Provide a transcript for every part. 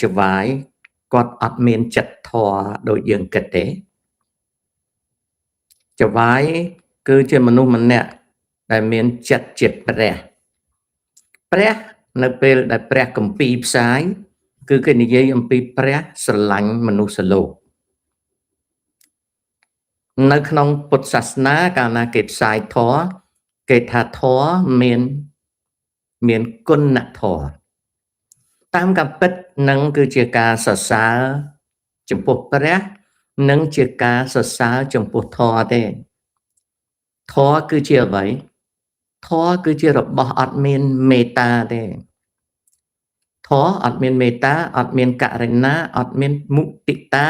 ចវាយគាត់អត់មានចិត្តធម៌ដូចយើងគិតទេចវាយគឺជាមនុស្សម្នាក់ដែលមានចិត្តជាព្រះនៅពេលដែលព្រះគម្ពីរផ្សាយគឺគេនិយាយអំពីព្រះស្រឡាញ់មនុស្សលោកនៅក្នុងពុទ្ធសាសនាកាលណាគេផ្សាយធម៌គេថាធម៌មានគុណធម៌តាមការពិតនឹងគឺជាការសរសើរចំពោះព្រះនិងជាការសរសើរចំពោះធម៌ទេធម៌គឺជាអ្វីធម៌គឺជារបស់អត់មានមេត្តាទេធម៌អត់មានមេត្តាអត់មានករុណាអត់មានមុទិតា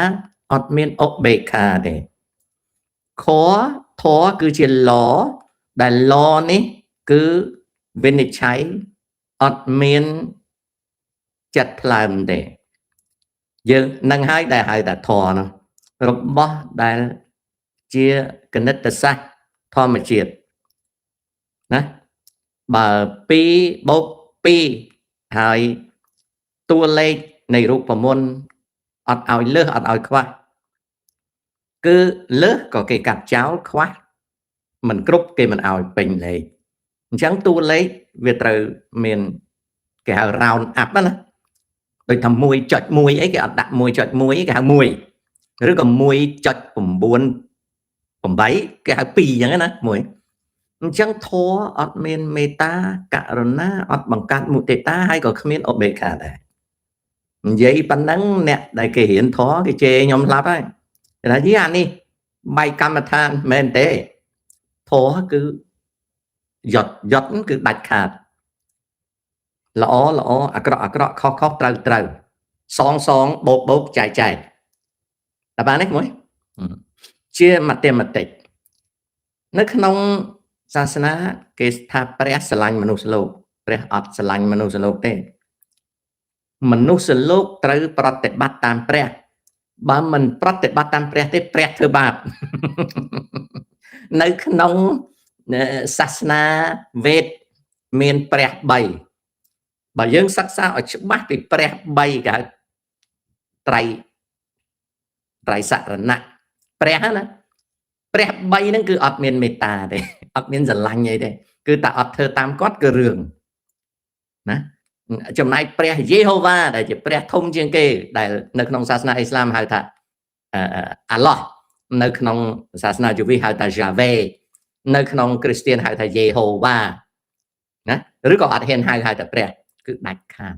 អត់មានឧបេក្ខាទេធម៌គឺជា law ដែល law នេះគឺវិនិច្ឆ័យអត់មានចិត្តថ្លើមទេយើងនឹងហើយដែលហៅថាធម៌នោះរបស់ដែលជាគណិតសាស្ត្រធម្មជាតិណាបើ2 + 2ហើយតួលេខនៃរូបមន្តអត់ឲ្យលើសអត់ឲ្យខ្វះគឺលើសក៏គេកាត់ចោលខ្វះមិនគ្រប់គេមិនឲ្យពេញលេខអញ្ចឹងតួលេខវាត្រូវមានគេហៅ round up ណាដូចថា 1.1 អីគេអត់ដាក់ 1.1 គេហៅ1ឬក៏ 1.98 គេហៅ2អញ្ចឹងណា1អញ្ចឹងធម៌អត់មានមេត្តាករុណាអត់បង្កើតមុទិតាហើយក៏គ្មានឧបេក្ខាដែរនិយាយប៉ុណ្ណឹងអ្នកដែលគេរៀនធម៌គេជេរខ្ញុំស្លាប់ហើយគេថាយីអានេះបែកកម្មដ្ឋានមែនទេធម៌គឺយត់គឺដាច់ខាតល្អអាក្រក់ខុសត្រូវសងបោកចែកតែបានទេមួយជា mathematics នៅក្នុងសាសនាគេថាព្រះស្រឡាញ់មនុស្សលោកព្រះអត់ស្រឡាញ់មនុស្សលោកទេមនុស្សលោកត្រូវប្រតិបត្តិតាមព្រះបើមិនប្រតិបត្តិតាមព្រះទេព្រះធ្វើបាបនៅក្នុងសាសនាវេទមានព្រះ3បើយើងសិក្សាឲ្យច្បាស់ពីព្រះ3គេហៅត្រៃសរណៈព្រះណាព្រះ3ហ្នឹងគឺអត់មានមេត្តាទេអត់មានស្រឡាញ់អីទេគឺតែអត់ធ្វើតាមគាត់គឺរឿងណាចំណែកព្រះយេហូវ៉ាដែលជាព្រះធំជាងគេដែលនៅក្នុងសាសនាអ៊ីស្លាមហៅថាអាឡោះនៅក្នុងសាសនាយូវីហៅថាយ៉ាវេនៅក្នុងគ្រីស្ទានហៅថាយេហូវ៉ាណាឬក៏អត់ហ៊ានហៅថាព្រះគឺដាច់ខាត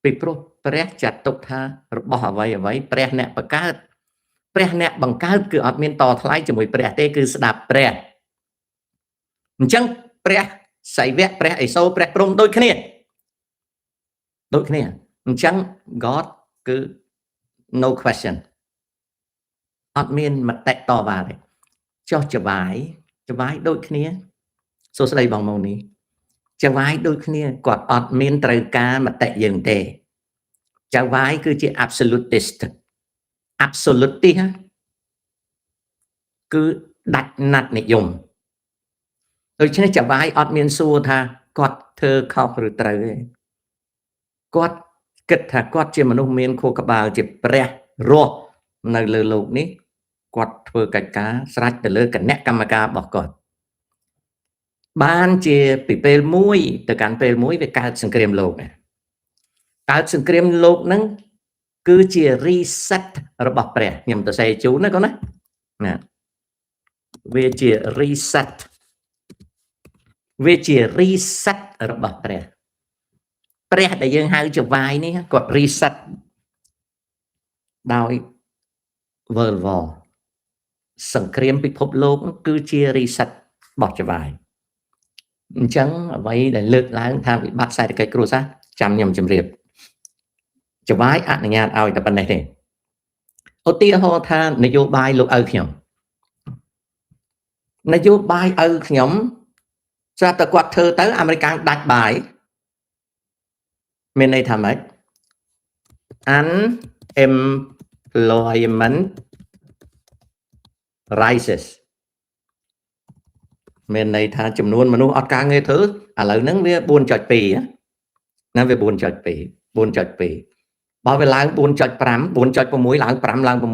ពីព្រោះព្រះចាត់ទុកថារបស់អ្វីព្រះអ្នកបង្កើតព្រះអ្នកបង្កើតគឺអត់មានតថ្លៃជាមួយព្រះទេគឺស្ដាប់ព្រះអញ្ចឹងព្រះសៃវៈព្រះឥសូរព្រះព្រហ្មដូចគ្នាអញ្ចឹង God គឺ no question អត់មានមតិតវ៉ាទេចុះចវាយដូចគ្នាសួស្ដីបងម៉ូនីចវាយដូចគ្នាគាត់អត់មានត្រូវការមតិយើងទេចវាយគឺជា absolutist គឺដាច់ណាត់និយមដូច្នេះចវាយអត់មានសួរថាគាត់ធ្វើខុសឬត្រូវទេគាត់គិតថាគាត់ជាមនុស្សមានខួរក្បាលជាព្រះរស់នៅលើโลกនេះគាត់ធ្វើកិច្ចការស្រេចទៅលើគណៈកម្មការរបស់គាត់បានជាពីពេលមួយទៅកាន់ពេលមួយវាកើតសង្គ្រាមលោកហ្នឹងគឺជា reset របស់ព្រះខ្ញុំទៅសេជូនណាកូនណាវាជា reset របស់ព្រះដែលយើងហៅចវាយនេះគាត់ reset ដោយ World War សង្គ្រាមពិភពលោកគឺជា reset របស់ចវាយអញ្ចឹងអ្វីដែលលើកឡើងថាវិបត្តិសេដ្ឋកិច្ចគ្រួសារចាំខ្ញុំជម្រាបចវាយអនុញ្ញាតឲ្យតែប៉ុណ្ណេះទេឧទាហរណ៍ថានយោបាយលោកឪខ្ញុំនយោបាយឪខ្ញុំស្រាប់តែគាត់ធ្វើទៅអាមេរិកដាច់បាយមានន័យថាម៉េច unemployment rises មានន័យថាចំនួនមនុស្សអត់ការងារធ្វើឥឡូវហ្នឹងវា 4.2 ណាវា 4.2 បើវាឡើង 4.5 4.6 ឡើង 5 ឡើង 6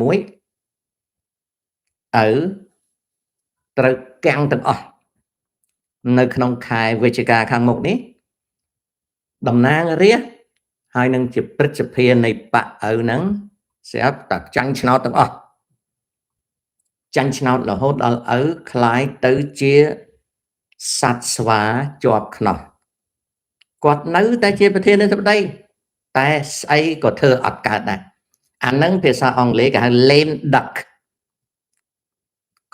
ត្រូវកាំងទាំងអស់នៅក្នុងខែវិច្ឆិកាខាងមុខនេះតំណាងរាស្ត្រហើយនឹងជាព្រឹទ្ធសភានៃបកឪហ្នឹងស្រាប់តែចាញ់ឆ្នោតទាំងអស់ចាញ់ឆ្នោតរហូតដល់ឪคล้ายទៅជាសត្វស្វាជាប់ខ្នោះគាត់នៅតែជាប្រធានាធិបតីតែស្អីក៏ធ្វើអត់កើតដែរអាហ្នឹងភាសាអង់គ្លេសគេហៅ lame duck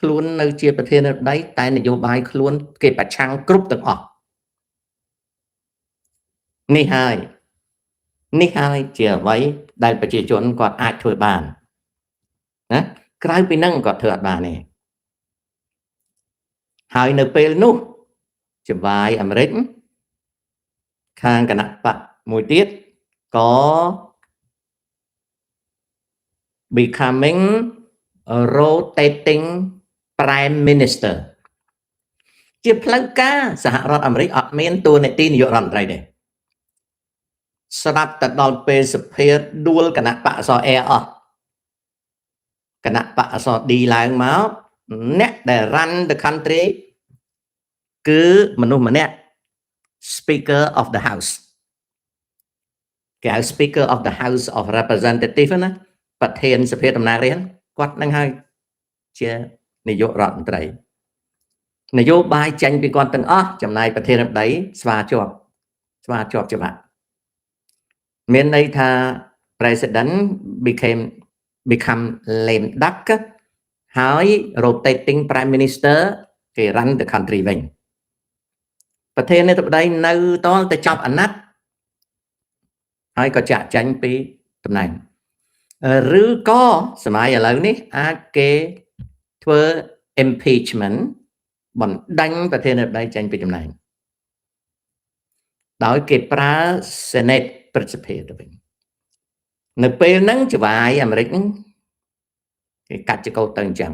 ខ្លួននៅជាប្រធានាធិបតីតែនយោបាយខ្លួនគេប្រឆាំងគ្រប់ទាំងអស់នេះហើយជាអ្វីដែលប្រជាជនគាត់អាចធ្វើបានណាក្រៅពីហ្នឹងគាត់ធ្វើអត់បានទេហើយនៅពេលនោះចង្វាយអាមេរិកខាងគណៈបកមួយទៀតក៏ becoming a rotating prime minister ជាផ្លូវការសហរដ្ឋអាមេរិកអត់មានតួនាទីនាយករដ្ឋមន្ត្រីទេស្រាប់តែដល់ពេលសភាដួលគណៈបកអក្សរ A អស់គណៈបកអក្សរ D ឡើងមកអ្នកដែល run the country គឺមនុស្សម្នាក់ Speaker of the House គេហៅ Speaker of the House of Representative ណាប្រធានសភាតំណាងរាស្ត្រគាត់នឹងហើយជានាយករដ្ឋមន្ត្រីនយោបាយចេញពីគាត់ទាំងអស់ចំណាយប្រធានាធិបតីស្វាជាប់ច្បាប់មានន័យថា President become lame duck ហើយ rotating prime minister គេ run the country វិញប្រធានាធិបតីនៅតតែចាប់អាណត្តិហើយក៏ចាក់ចាញ់ពីតំណែងឬក៏សម័យឥឡូវនេះអាចគេធ្វើ impeachment បណ្ដេញប្រធានាធិបតីចេញពីតំណែងដោយគេប្រើ Senate ព្រឹទ្ធសភាទៅវិញនៅពេលហ្នឹងចង្វាយអាមេរិកហ្នឹងគេកាត់ចកោតទៅអញ្ចឹង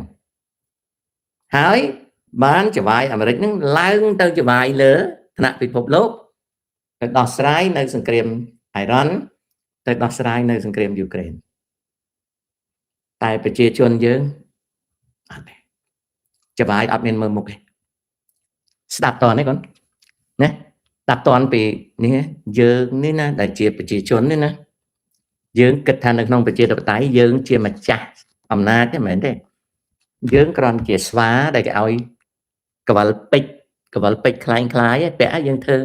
ហើយបានចង្វាយអាមេរិកហ្នឹងឡើងទៅចង្វាយលើថ្នាក់ពិភពលោកទៅដោះស្រាយនៅសង្គ្រាមអ៊ីរ៉ង់ទៅដោះស្រាយនៅសង្គ្រាមយូក្រែនតែប្រជាជនយើងអត់ទេចង្វាយអត់មានមើលមុខទេស្ដាប់តនេះកូនណាស្ដាប់តពីនេះយើងនេះណាដែលជាប្រជាជននេះណាយើងគិតថានៅក្នុងប្រជាធិបតេយ្យយើងជាម្ចាស់អំណាចទេមិនមែនទេយើងគ្រាន់ជាស្វាដែលគេឲ្យកវលពេជ្រคล้ายពាក់យើងធ្វើ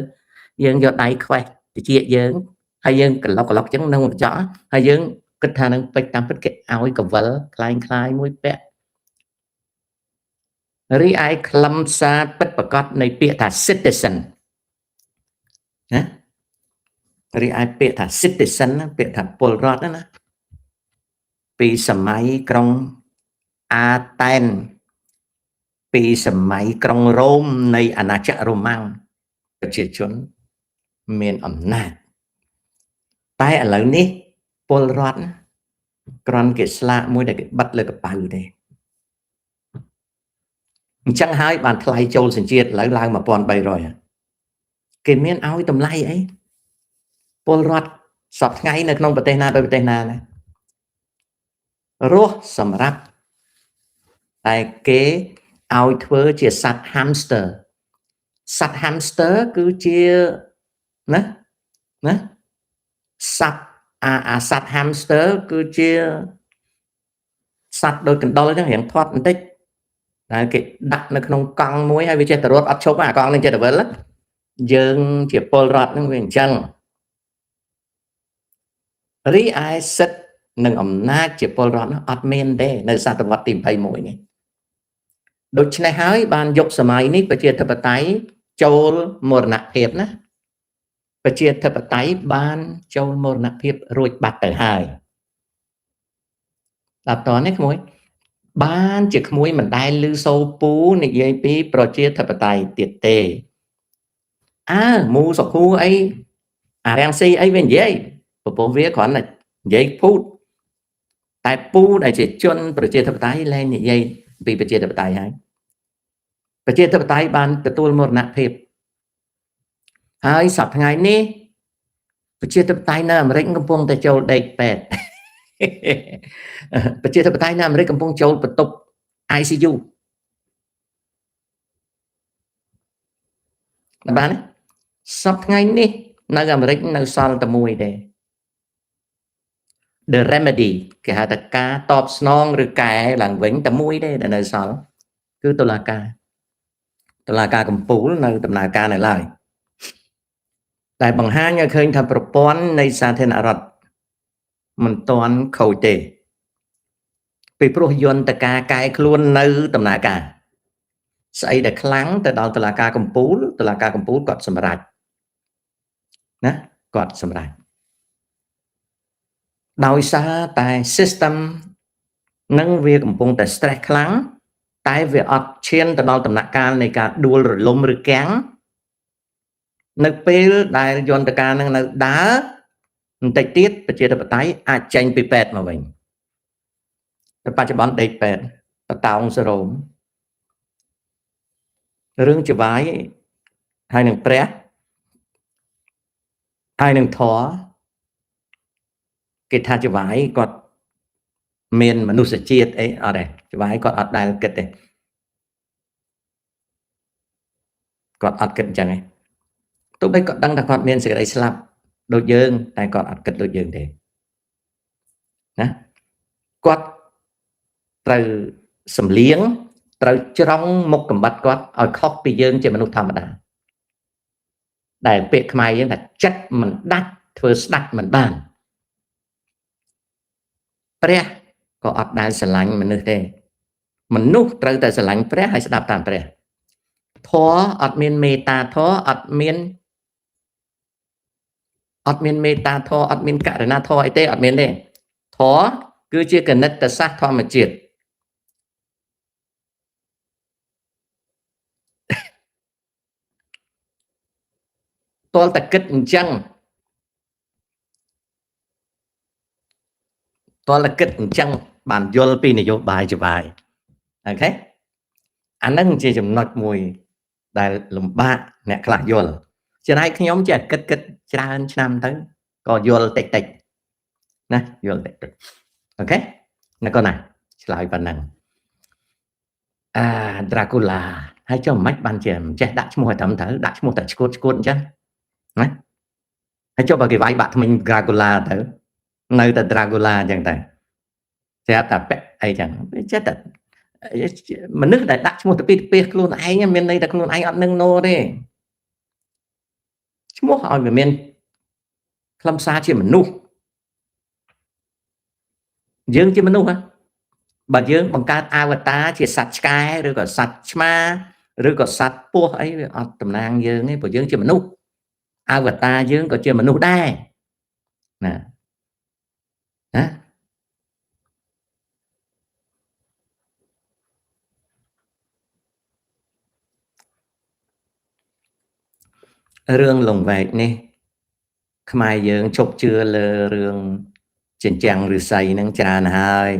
យើងយកដៃខ្វេះតិចយើងហើយយើងក្លុកអញ្ចឹងនៅកញ្ចក់ហើយយើងគិតថានឹងពេជ្រតាមពិតគេឲ្យកវលคล้ายមួយពាក់រីឯខ្លឹមសារពិតប្រាកដនៃពាក្យថា citizen ណារីឯពាក្យថា citizen ពាក្យថាពលរដ្ឋណាពីសម័យក្រុងអាតែនពីសម័យក្រុងរ៉ូមនៃអាណាចក្ររ៉ូម៉ាំងប្រជាជនមានអំណាចតែឥឡូវនេះពលរដ្ឋគ្រាន់គេស្លាកមួយដែលគេបិទលើកប៉ៅទេអញ្ចឹងហើយបានថ្លៃចូលសញ្ជាតិឥឡូវឡើង 1,300 គេមានឲ្យតម្លៃអីពលរដ្ឋសពថ្ងៃនៅក្នុងប្រទេសណាដោយប្រទេសណារស់សម្រាប់តែគេឲ្យធ្វើជាសត្វ hamster សត្វ hamster គឺជាណាសត្វសត្វ hamster គឺជាសត្វដូចកណ្ដុរអញ្ចឹងរៀងធាត់បន្តិចតែគេដាក់នៅក្នុងកង់មួយហើយវាចេះតែរត់អត់ឈប់អាកង់នឹងចេះតែវិលយើងជាពលរដ្ឋហ្នឹងវាអញ្ចឹងរីឯសិទ្ធិនិងអំណាចជាពលរដ្ឋនោះអត់មានទេនៅសតវត្សទី21នេះដូច្នេះហើយបានយកសម័យនេះប្រជាធិបតេយ្យចូលមរណភាពណាប្រជាធិបតេយ្យបានចូលមរណភាពរួចបាត់ទៅហើយដល់តនេះក្មួយបានជាក្មួយមិនដែលឮសូរពូនិយាយពីប្រជាធិបតេយ្យទៀតទេមូសុខូអីអារាំងស៊ីអីវានិយាយពពោះវាគ្រាន់តែនិយាយភូតតែពូដែលជាជនប្រជាធិបតេយ្យលែងនិយាយពីប្រជាធិបតេយ្យហើយប្រជាធិបតេយ្យបានទទួលមរណភាពហើយសប្តាហ៍ថ្ងៃនេះ ប្រជាធិបតេយ្យនៅអាមេរិកកំពុងតែចូលដេកពេទ្យប្រជាធិបតេយ្យនៅអាមេរិកកំពុងចូលបន្ទប់ ICU បានសប្តាហ៍ថ្ងៃនេះនៅអាមេរិកនៅសល់តែមួយទេ The remedy គេហៅថាការតបស្នងឬកែឡើងវិញតែមួយទេដែលនៅសល់គឺតុលាការកំពូលនៅដំណើរការនៅឡើយតែបង្ហាញឲ្យឃើញថាប្រព័ន្ធនៃសាធារណរដ្ឋមិនទាន់ខូចទេពីព្រោះយន្តការកែខ្លួននៅដំណើរការស្អីដែលខ្លាំងទៅដល់តុលាការកំពូលគាត់សម្រេចណាគាត់សម្រេចដោយសារតែ system នឹងវាកំពុងតែ stress ខ្លាំងតែវាអត់ឈានទៅដល់ដំណាក់កាលនៃការដួលរលំឬកាំងនៅពេលដែលយន្តការនឹងនៅដើរបន្តិចទៀតប្រជាធិបតេយ្យអាចចេញពីពេទ្យមកវិញតែបច្ចុប្បន្នដេកពេទ្យបតោងសរោមរឿងចវាយហើយនឹងព្រះហើយនឹងធរគេថាចវាយគាត់មានមនុស្សជាតិអីអត់ទេចវាយគាត់អត់ដែលគិតទេគាត់អត់គិតអញ្ចឹងទេទោះបីគាត់ដឹងថាគាត់មានសេចក្តីស្លាប់ដូចយើងតែគាត់អត់គិតដូចយើងទេណាគាត់ត្រូវសំលៀងត្រូវច្រងមុខកំបត្តិគាត់ឲ្យខុសពីយើងជាមនុស្សធម្មតាដែលពាក្យខ្មែរយើងថាចិត្តមិនដាច់ធ្វើស្ដាច់មិនបានព្រះក៏អត់ដែលស្រឡាញ់មនុស្សទេមនុស្សត្រូវតែស្រឡាញ់ព្រះហើយស្ដាប់តាមព្រះធម៌អត់មានមេត្តាធម៌អត់មានមេត្តាធម៌អត់មានករុណាធម៌អីទេអត់មានទេធម៌គឺជាគណិតសាស្ត្រធម្មជាតិតលតែគិតអញ្ចឹងបានយល់ពីនយោបាយចវាយអូខេអាហ្នឹងជាចំណុចមួយដែលលំបាកអ្នកខ្លះយល់ចំណែកខ្ញុំចេះគិតច្រើនឆ្នាំទៅក៏យល់តិចណាយល់តិចអូខេណាកូនណាឆ្លើយប៉ុណ្ណឹងDracula ហើយចុះមិនបានជាមិនចេះដាក់ឈ្មោះឲ្យត្រឹមត្រូវដាក់ឈ្មោះតែឈួតអញ្ចឹងណាហើយចុះបើគេវាយបាក់ថ្មិញ Dracula ទៅនៅតែ Dracula អញ្ចឹងទៅស្រាប់តែពាក់អីចឹងចេះតែមនុស្សដែលដាក់ឈ្មោះទៅពីខ្លួនឯងមានន័យថាខ្លួនឯងអត់នឹងណូទេឈ្មោះឲ្យវាមានខ្លឹមសារជាមនុស្សយើងជាមនុស្សបើយើងបង្កើតអវតារជាសត្វឆ្កែឬក៏សត្វឆ្មាឬក៏សត្វពស់អីវាអត់តំណាងយើងទេព្រោះយើងជាមនុស្សអវតារយើងក៏ជាមនុស្សដែរណារឿងលង្វែកនេះខ្មែរយើងជប់ជឿលើរឿងចិញ្ចាំងឫស្សីហ្នឹងច្រើនហើយ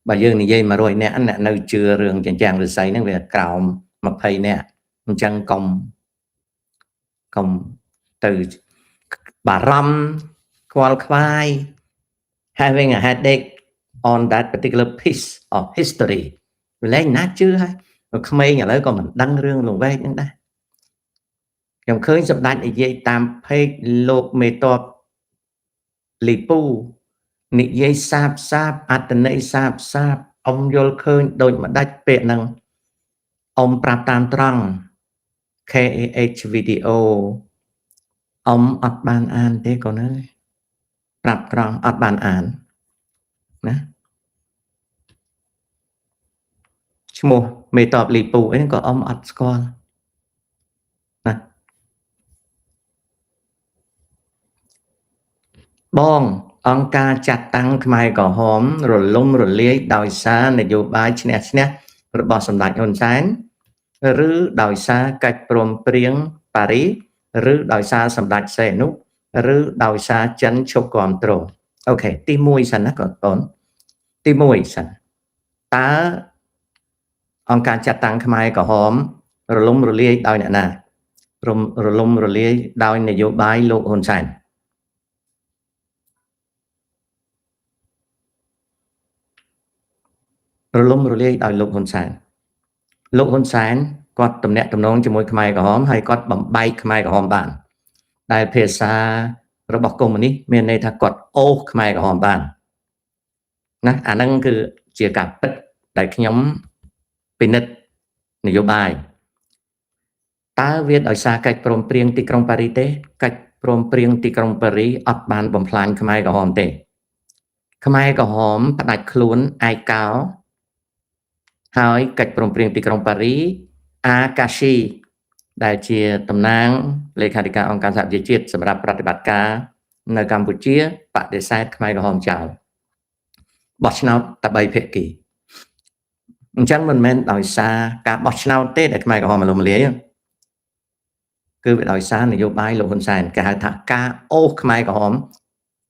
បើយើងនិយាយ100នាក់អ្នកនៅជឿរឿងចិញ្ចាំងឫស្សីហ្នឹងវាក្រោម20នាក់អញ្ចឹងកុំទៅបារម្ភខ្វល់ខ្វាយ having a headache on that particular piece of history វាលែងណាជឿហើយក្មេងឥឡូវក៏មិនដឹងរឿងលង្វែកហ្នឹងដែរខ្ញុំឃើញសម្ដេចនិយាយតាមเพจលោកមេតបលីពូនិយាយសាបអត្តន័យសាបអ៊ំយល់ឃើញដូចម្ដេចពាក្យហ្នឹងអ៊ំប្រាប់តាមត្រង់ KH video អ៊ំអត់បានអានទេកូនអើយប្រាប់ត្រង់អត់បានអានណាឈ្មោះមេតបលីពូអីហ្នឹងក៏អ៊ំអត់ស្គាល់ណាបងអង្គការចាត់តាំងខ្មែរក្រហមរលំរលាយដោយសារនយោបាយឈ្នះរបស់សម្ដេចហ៊ុនសែនឬដោយសារកិច្ចព្រមព្រៀងប៉ារីសឬដោយសារសម្ដេចសីហនុឬដោយសារចិនឈប់គាំទ្រអូខេទី1សិនណាបងទី1សិនតើអង្គការចាត់តាំងខ្មែរក្រហមរលំរលាយដោយអ្នកណារលំរលាយដោយនយោបាយលោកហ៊ុនសែន រលំរលាយដោយលោកហ៊ុនសែនលោកហ៊ុនសែនគាត់តំណាក់តំណងជាមួយខ្មែរក្រហមហើយគាត់បំបែកខ្មែរក្រហមបានដែលភាសារបស់កុម្មុយនីសមានន័យថាគាត់អូសខ្មែរក្រហមបានណាអាហ្នឹងគឺជាការពិតដែលខ្ញុំពិនិត្យនយោបាយតើវាដោយសារកិច្ចព្រមព្រៀងទីក្រុងប៉ារីសទេកិច្ចព្រមព្រៀងទីក្រុងប៉ារីសអត់បានបំផ្លាញខ្មែរក្រហមទេខ្មែរក្រហមផ្ដាច់ខ្លួនឯកោហើយកិច្ចព្រមព្រៀងទីក្រុងប៉ារីសអាកាស៊ីដែលជាតំណាងលេខាធិការអង្គការសហប្រជាជាតិសម្រាប់ប្រតិបត្តិការនៅកម្ពុជាបដិសេធខ្មែរក្រហមចោលបោះឆ្នោតតែ3ភាគីអញ្ចឹងមិនមែនដោយសារការបោះឆ្នោតទេដែលខ្មែរក្រហមរលំលាយគឺវាដោយសារនយោបាយលោកហ៊ុនសែនគេហៅថាការអូសខ្មែរក្រហម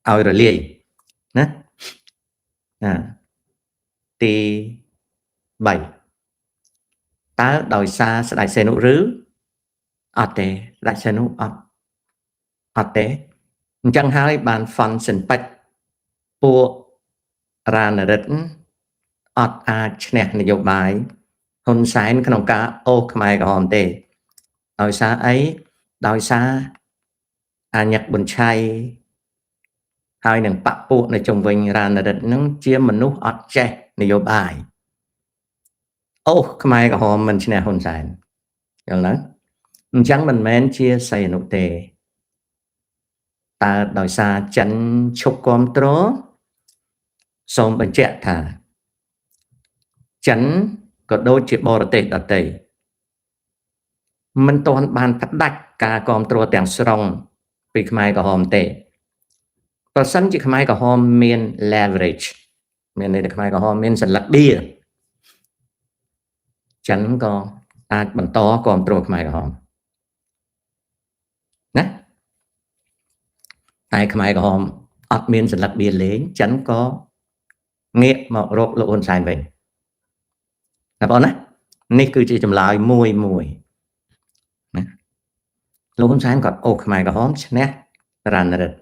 ឲ្យរលាយណាទី3តើដោយសារស្ដេចសីហនុឬអត់ទេស្ដេចសីហនុអត់ទេអញ្ចឹងហើយបានហ្វុនសិនពេចពួករានរិទ្ធអត់អាចឈ្នះនយោបាយហ៊ុនសែនក្នុងការអូសខ្មែរក្រហមទេដោយសារអីដោយសារអាញាក់ប៊ុនឆៃហើយនឹងបពពួកនៅជុំវិញរានរិទ្ធនឹងជាមនុស្សអត់ចេះនយោបាយអូសខ្មែរក្រហមមិនឈ្នះហ៊ុនសែនយល់ទេអញ្ចឹងមិនមែនជាសីហនុទេតើដោយសារចិនឈប់គ្រប់គ្រងសូមបញ្ជាក់ថាចិនក៏ដូចជាបរទេសដទៃមិនទាន់បានផ្ដាច់ការគ្រប់គ្រងទាំងស្រុងពីខ្មែរក្រហមទេប្រសិនជាខ្មែរក្រហមមាន leverage មានន័យថាខ្មែរក្រហមមានសន្លឹកបៀចិនក៏អាចបន្តគ្រប់គ្រងខ្មែរក្រហមណាតែខ្មែរក្រហមអត់មានសន្លឹកបៀលេងចិនក៏ងាកមករកលោកហ៊ុនសែនវិញណាបងណានេះគឺជាចម្លើយមួយណាលោកហ៊ុនសែនគាត់អូសខ្មែរក្រហមឈ្នះរានរិទ្ធ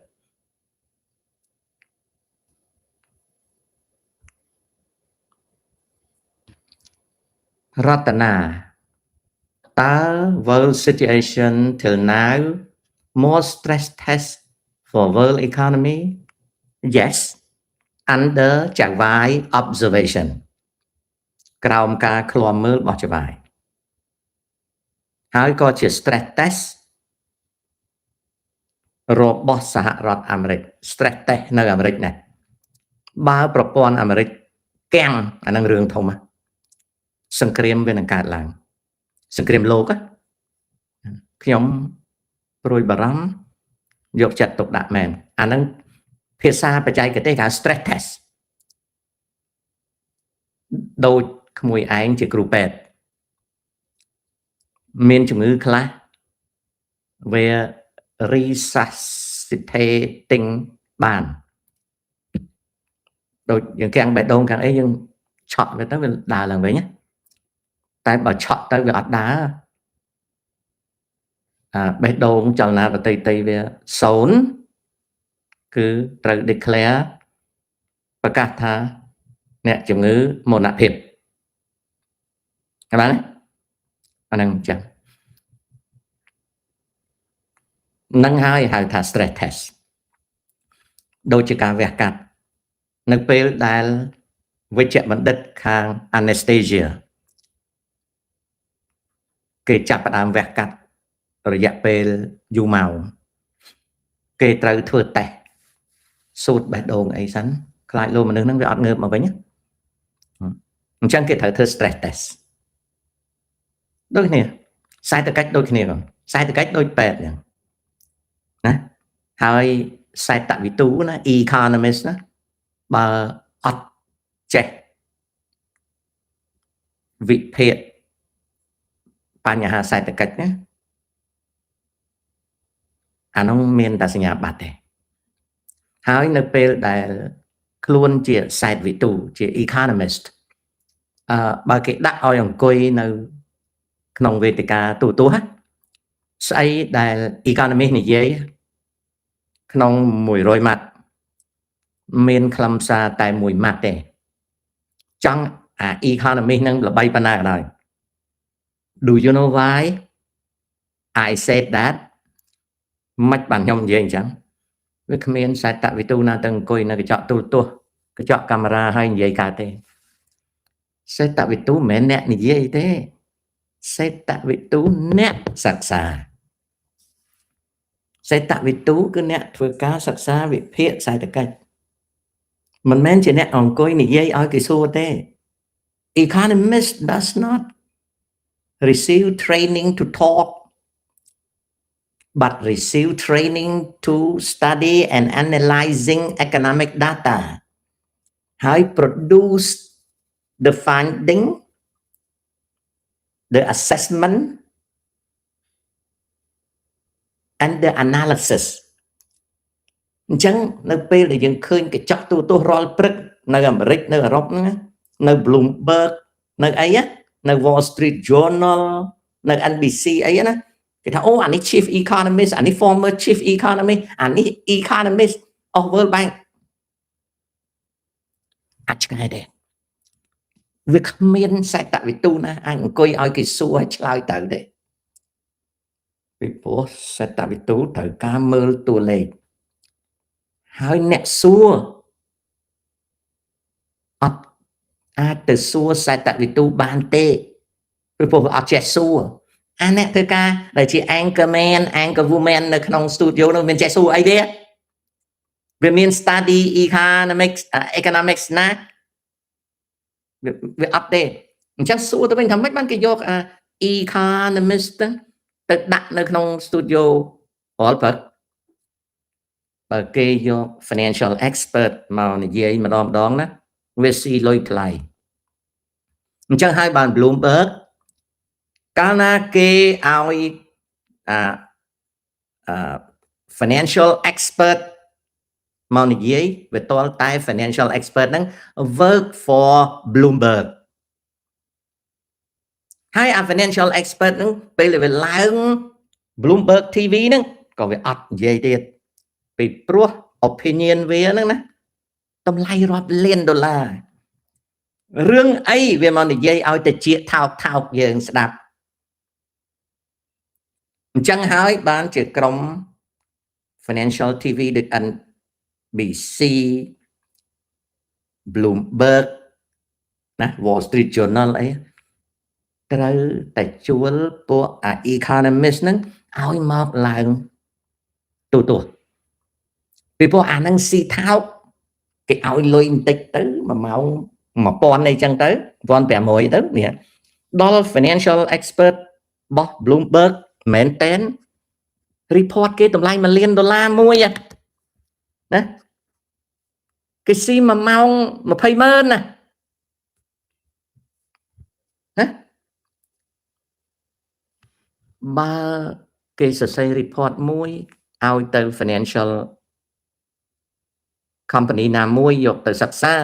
រតនាតើ world situation till now more stress test for world economy yes under ចៅហ្វាយ observation ក្រោមការឃ្លាំមើលរបស់ចៅហ្វាយហើយក៏ជា stress test របស់សហរដ្ឋអាមេរិក stress test នៅអាមេរិកណាបើប្រព័ន្ធអាមេរិកកាំងអានឹងរឿងធំសង្គ្រាមវានឹងកើតឡើងសង្គ្រាមលោកខ្ញុំព្រួយបារម្ភយកចិត្តទុកដាក់មែនអានឹងភាសាបច្ចេកទេសគេហៅ stress test ដូចក្មួយឯងជាគ្រូពេទ្យមានជំងឺខ្លះវា resuscitating បានដូចយើងកាំងបេះដូងកាំងអីយើងឆក់វាទៅវាដើរឡើងវិញតែបើឆក់ទៅវាអត់ដើរបេះដូងចលនាប្រតិទិវា0គឺត្រូវ declare ប្រកាសថាអ្នកជំងឺមរណភាពបានទេអាហ្នឹងចឹងនឹងហើយហៅថា stress test ដូចជាការវះកាត់នៅពេលដែលវិជ្ជបណ្ឌិតខាង anesthesia គេចាប់ផ្ដើមវះកាត់រយៈពេលយូរម៉ោងគេត្រូវធ្វើតេស្តសូត្របេះដូងអីសិនខ្លាចលោកមនុស្សហ្នឹងវាអត់ងើបមកវិញអញ្ចឹងគេត្រូវធ្វើ stress test ដូចគ្នាខ្សែតកិច្ចដូចគ្នាខ្សែតកិច្ចដូចពេទ្យអញ្ចឹងណាហើយខ្សែតវិទូណា economist ណាបើអត់ចេះវិភាគបញ្ហាសេដ្ឋកិច្ចណាអានោះមានតែសញ្ញាបត្រទេហើយនៅពេលដែលខ្លួនជាសេដ្ឋវិទូជា economist បើគេដាក់ឲ្យអង្គុយនៅក្នុងវេទិកាទូទៅស្អីដែល economist និយាយក្នុង100ម៉ាត់មានខ្លឹមសារតែ1ម៉ាត់ទេចង់ economy នឹងល្បីប៉ុណ្ណាក៏ដោយ Do you know why I said that មិនបានខ្ញុំនិយាយអញ្ចឹងវាគ្មានសតវិទូណាទៅអង្គុយនៅកញ្ចក់ទូរទស្សន៍កញ្ចក់កាមេរ៉ាហើយនិយាយកើតទេសតវិទូមិនមែនអ្នកនិយាយទេសតវិទូអ្នកសិក្សាសេតវិទូគឺអ្នកធ្វើការសិក្សាវិភាគសេដ្ឋកិច្ចមិនមែនជាអ្នកអង្គុយនិយាយឲ្យគេសួរទេ Economist does not receive training to talk but receive training to study and analyzing economic data ហើយ produce the finding the assessment and the analysis អញ្ចឹងនៅពេលដែលយើងឃើញកញ្ចក់ទូរទស្សន៍រាល់ព្រឹកនៅអាមេរិកនៅអឺរ៉ុបហ្នឹងនៅ Bloomberg នៅអីនៅ Wall Street Journal នៅ NBC អីណាគេថាអូអានេះ Chief Economist អានេះ former Chief Economist អានេះ Economist of World Bank អាចឆ្ងាយដែរវាគ្មានសតវិទូណាអាចអង្គុយឲ្យគេសួរឲ្យឆ្លើយទៅទេពីព្រោះសតវិទូត្រូវការមើលតួលេខហើយអ្នកសួរអត់អាចទៅសួរសតវិទូបានទេពីព្រោះវាអត់ចេះសួរអាអ្នកធ្វើការដែលជា anchorman anchor woman នៅក្នុង studio នោះមានចេះសួរអីទេវាមាន study economics ណាវាអត់ទេអញ្ចឹងសួរទៅវិញថាម៉េចបានគេយក economist ទៅដាក់នៅក្នុង studio រាល់ព្រឹកបើគេយក financial expert មកនិយាយម្ដងណាវាស៊ីលុយថ្លៃអញ្ចឹងហើយបាន Bloomberg កាលណាគេឲ្យfinancial expert មកនិយាយវាតលតែ financial expert ហ្នឹង work for Bloomberg ហើយអា financial expert ហ្នឹងពេលវាឡើង Bloomberg TV ហ្នឹងក៏វាអត់និយាយទៀតពីព្រោះ opinion វាហ្នឹងណាតម្លៃរាប់លានដុល្លាររឿងអីវាមកនិយាយឲ្យតែជាថោកយើងស្ដាប់អញ្ចឹងហើយបានជាក្រុម financial TV ដូច NBC Bloomberg ណា Wall Street Journal អីត្រូវតែជួលពួកeconomist ហ្នឹងឲ្យមកឡើងទូទស្សន៍ពីព្រោះអាហ្នឹងស៊ីថោកគេឲ្យលុយបន្តិចទៅ1ម៉ោង1000អីចឹងទៅ1500ទៅនេះដល់ financial expert របស់ Bloomberg មែនតែន report គេតម្លៃ$1 លានមួយណាគេស៊ី1ម៉ោង200000ណាបើគេសរសេរ report មួយឲ្យទៅ financial company ណាមួយយកទៅសិក្សា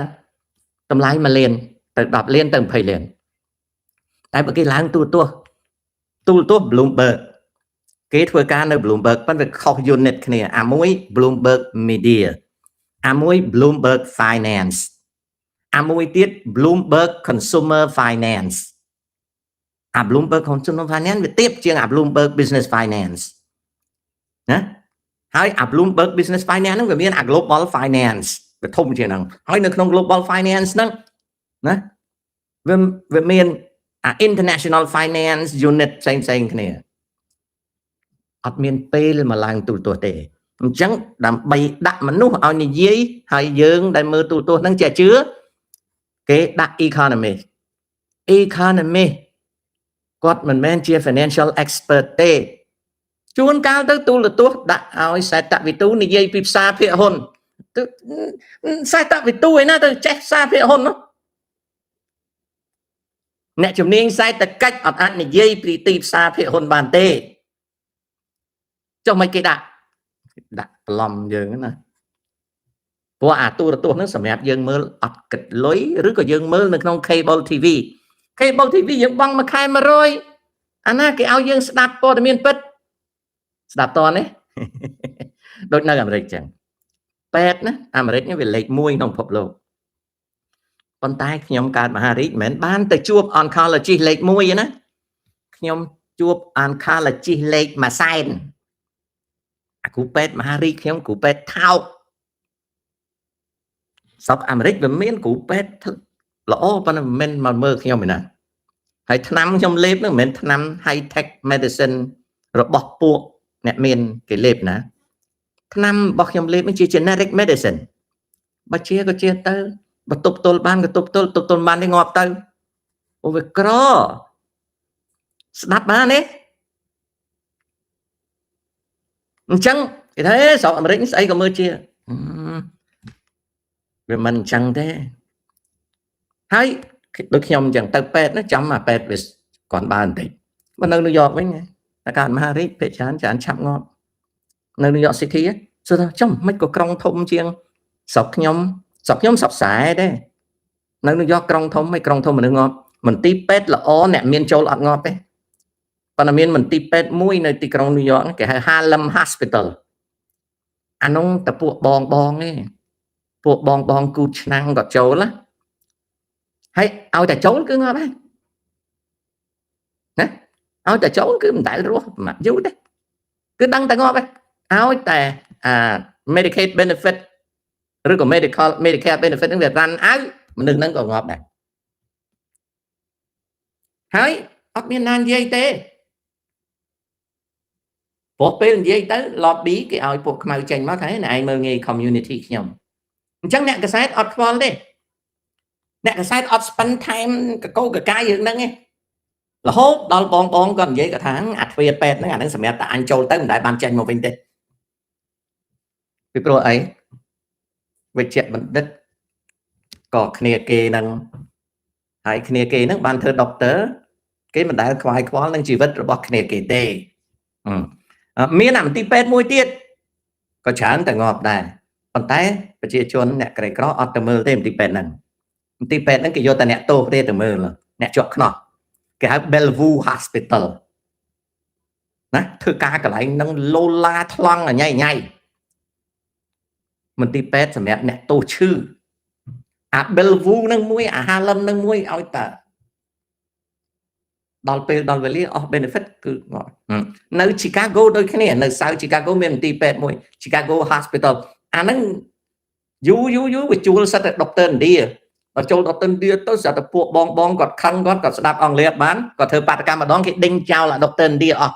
តម្លៃ1 លានទៅ10 លានទៅ20 លានតែបើគេឡើងទូរទស្សន៍ Bloomberg គេធ្វើការនៅ Bloomberg ប៉ុន្តែខុស unit គ្នាអាមួយ Bloomberg Media អាមួយ Bloomberg Finance អាមួយទៀត Bloomberg Consumer Finance អា Bloomberg Consumer Finance វាទាបជាងអា Bloomberg Business Finance ណាហើយអា Bloomberg Business Finance ហ្នឹងវាមានអា Global Finance វាធំជាងហ្នឹងហើយនៅក្នុង Global Finance ហ្នឹងណាវាមានអា International Finance Unit ផ្សេងគ្នាអត់មានពេលមកឡើងទូរទស្សន៍ទេអញ្ចឹងដើម្បីដាក់មនុស្សឲ្យនិយាយហើយយើងដែលមើលទូរទស្សន៍ហ្នឹងចេះជឿគេដាក់ economist គាត់មិនមែនជា financial expert ទេជួនកាលទៅទូរទស្សន៍ដាក់ឲ្យសេតវិទូនិយាយពីផ្សារភាគហ៊ុនសេតវិទូឯណាទៅចេះផ្សារភាគហ៊ុននោះអ្នកជំនាញសេដ្ឋកិច្ចអត់អាចនិយាយពីទីផ្សារភាគហ៊ុនបានទេចុះមិនគេដាក់ប្លន់យើងណាព្រោះអាទូរទស្សន៍ហ្នឹងសម្រាប់យើងមើលអត់គិតលុយឬក៏យើងមើលនៅក្នុង cable TV យើងបង់មួយខែ100អាណាគេឲ្យយើងស្ដាប់ព័ត៌មានពិតស្ដាប់តនេះដូចនៅអាមេរិកចឹងពេទ្យណាអាមេរិកនេះវាលេខ1ក្នុងពិភពលោក ប៉ុន្តែខ្ញុំកើតមហារាជមិនមែនបានទៅជួប oncologist លេខ1ទេណាខ្ញុំជួប oncologist លេខ1សែនអាគ្រូពេទ្យមហារាជខ្ញុំគ្រូពេទ្យថោកស្រុកអាមេរិកវាមានគ្រូពេទ្យល្អប៉ុន្តែមិនមែនមកមើលខ្ញុំទេណាហើយថ្នាំខ្ញុំលេបហ្នឹងមិនមែនថ្នាំ high tech medicine របស់ពួកអ្នកមានគេលេបណាថ្នាំរបស់ខ្ញុំលេបនេះជា generic medicine បើជាក៏ជាទៅបើទប់ទល់បានក៏ទប់ទល់បានទេងាប់ទៅអូវាក្រស្ដាប់បានទេអញ្ចឹងគេថាស្រុកអាមេរិកស្អីក៏មើលជាវាមិនអញ្ចឹងទេហើយដូចខ្ញុំអញ្ចឹងទៅពេទ្យណាចាំអាពេទ្យវាគាត់បានបន្តិចបើនៅញូវយ៉កវិញតែកើតមហារាជពេទ្យច្រើនឆាប់ងាប់នៅញូវយ៉ក City សួរថាចំមិនក៏ក្រុងធំជាងស្រុកខ្ញុំស្រុកខ្សែទេនៅញូវយ៉កក្រុងធំមិនក្រុងធំមនុស្សងាប់មន្ទីរពេទ្យល្អអ្នកមានចូលអត់ងាប់ទេប៉ុន្តែមានមន្ទីរពេទ្យមួយនៅទីក្រុងញូវយ៉កគេហៅ Harlem Hospital អានោះតែពួកបងទេពួកបងគូឆ្នាំងក៏ចូលណាហើយឲ្យតែចូលគឺងាប់ហើយណាឲ្យតែចូលគឺមិនដែលរស់ប្រហែលយូរទេគឺដឹងតែងាប់ហើយឲ្យតែMedicaid benefit ឬក៏ Medicare benefit ហ្នឹងវារ៉ាន់ឲ្យមនុស្សហ្នឹងក៏ងាប់ដែរហើយអត់មានណានិយាយទេព្រោះពេលនិយាយទៅ lobby គេឲ្យពួកខ្មៅចេញមកថាឯងមើលងាយ community ខ្ញុំអញ្ចឹងអ្នកកសែតអត់ខ្វល់ទេអ្នកកសែតអត់ spend time កកោកកាយរឿងហ្នឹងទេរហូតដល់បងគាត់និយាយគាត់ថាអាទ្វារពេទ្យហ្នឹងអាហ្នឹងសម្រាប់តែអញចូលទៅមិនដែលបានចេញមកវិញទេពីព្រោះអីវិជ្ជបណ្ឌិតក៏គ្នាគេហ្នឹងហើយគ្នាគេហ្នឹងបានធ្វើ doctor គេមិនដែលខ្វាយខ្វល់នឹងជីវិតរបស់គ្នាគេទេមានអាមន្ទីរពេទ្យមួយទៀតក៏ច្រើនតែងាប់ដែរប៉ុន្តែប្រជាជនអ្នកក្រីក្រអត់ទៅមើលទេមន្ទីរពេទ្យហ្នឹងគេយកតែអ្នកទោសទេទៅមើលអ្នកជាប់ខ្នោះគេហៅ Bellevue Hospital ណាធ្វើការកន្លែងហ្នឹងឡូឡាថ្លង់ញ៉ៃមន្ទីរពេទ្យសម្រាប់អ្នកទោសឈឺអា Bellevue ហ្នឹងមួយអា Harlem ហ្នឹងមួយឲ្យតែដល់ពេលដល់វេលាអស់ benefit គឺនៅ Chicago ដូចគ្នានៅ South Chicago មានមន្ទីរពេទ្យមួយ Chicago Hospital អាហ្នឹងយូរវាជួលសិតតែ Dr. India ដល់ចូល Dr. India ទៅស្រាប់តែពួកបងគាត់ខឹងគាត់ស្ដាប់អង់គ្លេសបានគាត់ធ្វើបាតកម្មម្ដងគេដេញចោលអា Dr. India អស់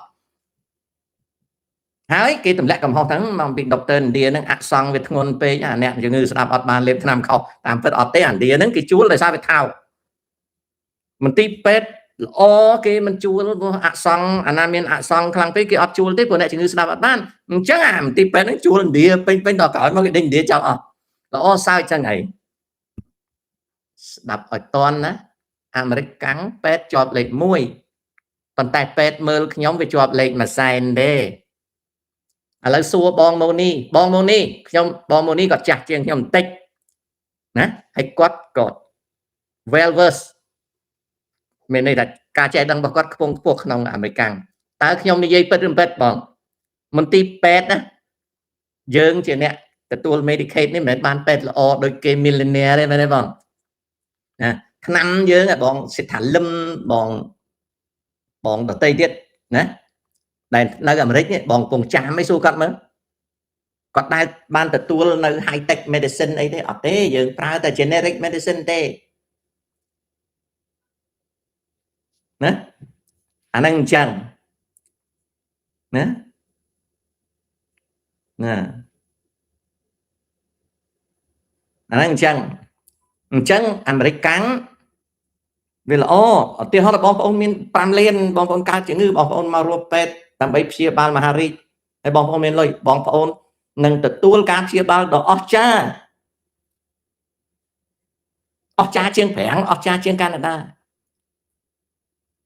ហើយគេទម្លាក់កំហុសហ្នឹងមកពី Dr. India ហ្នឹងអសង្ឃវាធ្ងន់ពេកអាអ្នកជំងឺស្ដាប់អត់បានលេបថ្នាំខុសតាមពិតអត់ទេអា India ហ្នឹងគេជួលដោយសារវាថោកមន្ទីរពេទ្យល្អគេមិនជួលព្រោះអសង្ឃអាណាមានអសង្ឃខ្លាំងពេកគេអត់ជួលទេព្រោះអ្នកជំងឺស្ដាប់អត់បានអញ្ចឹងអាមន្ទីរពេទ្យហ្នឹងជួលឥណ្ឌាពេញដល់ក្រោយមកគេដេញឥណ្ឌាចោលអស់ល្អសើចចឹងហីស្ដាប់ឲ្យតន់ណាអាមេរិកកាំងពេទ្យជាប់លេខ1ប៉ុន្តែពេទ្យមើលខ្ញុំវាជាប់លេខ1សែនទេឥឡូវសួរបងម៉ូនីខ្ញុំបងម៉ូនីគាត់ចាស់ជាងខ្ញុំបន្តិចណាហើយគាត់ក៏ well versed មានន័យថាការចេះដឹងរបស់គាត់ខ្ពង់ខ្ពស់ក្នុងអាមេរិកតើខ្ញុំនិយាយពិតឬមិនពិតបងមន្ទីរពេទ្យណាយើងជាអ្នកទទួល Medicaid នេះមិនមែនបានពេទ្យល្អដូចគេ millionaire ទេមែនទេបងណាឆ្នាំយើងបងសិដ្ឋាលឹមបងដតីទៀតណាដែលនៅអាមេរិកនេះបងកំពុងចាំឲ្យសួរគាត់មើលគាត់ដែលបានទទួលនៅ high tech medicine អីទេអត់ទេយើងប្រើតែ generic medicine ទេណាអាហ្នឹងអញ្ចឹងណាអាហ្នឹងអញ្ចឹងអាមេរិកកាំងវាល្អឧទាហរណ៍បងប្អូនមាន5លានបងប្អូនកើតជំងឺបងប្អូនមករស់ពេទ្យដើម្បីព្យាបាលមហារាជហើយបងប្អូនមានលុយបងប្អូននឹងទទួលការព្យាបាលដ៏អស្ចារ្យជាងប្រាំងអស្ចារ្យជាងកាណាដា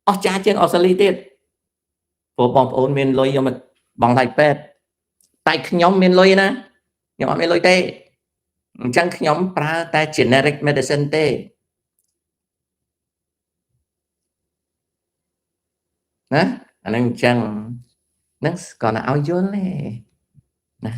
អស្ចារ្យជាងអូស្ត្រាលីទៀតព្រោះបងប្អូនមានលុយយកមកបង់ថ្លៃពេទ្យតែខ្ញុំមានលុយណាខ្ញុំអត់មានលុយទេអញ្ចឹងខ្ញុំប្រើតែ generic medicine ទេណាអាហ្នឹងអញ្ចឹងហ្នឹងគាត់ឲ្យយល់ទេណា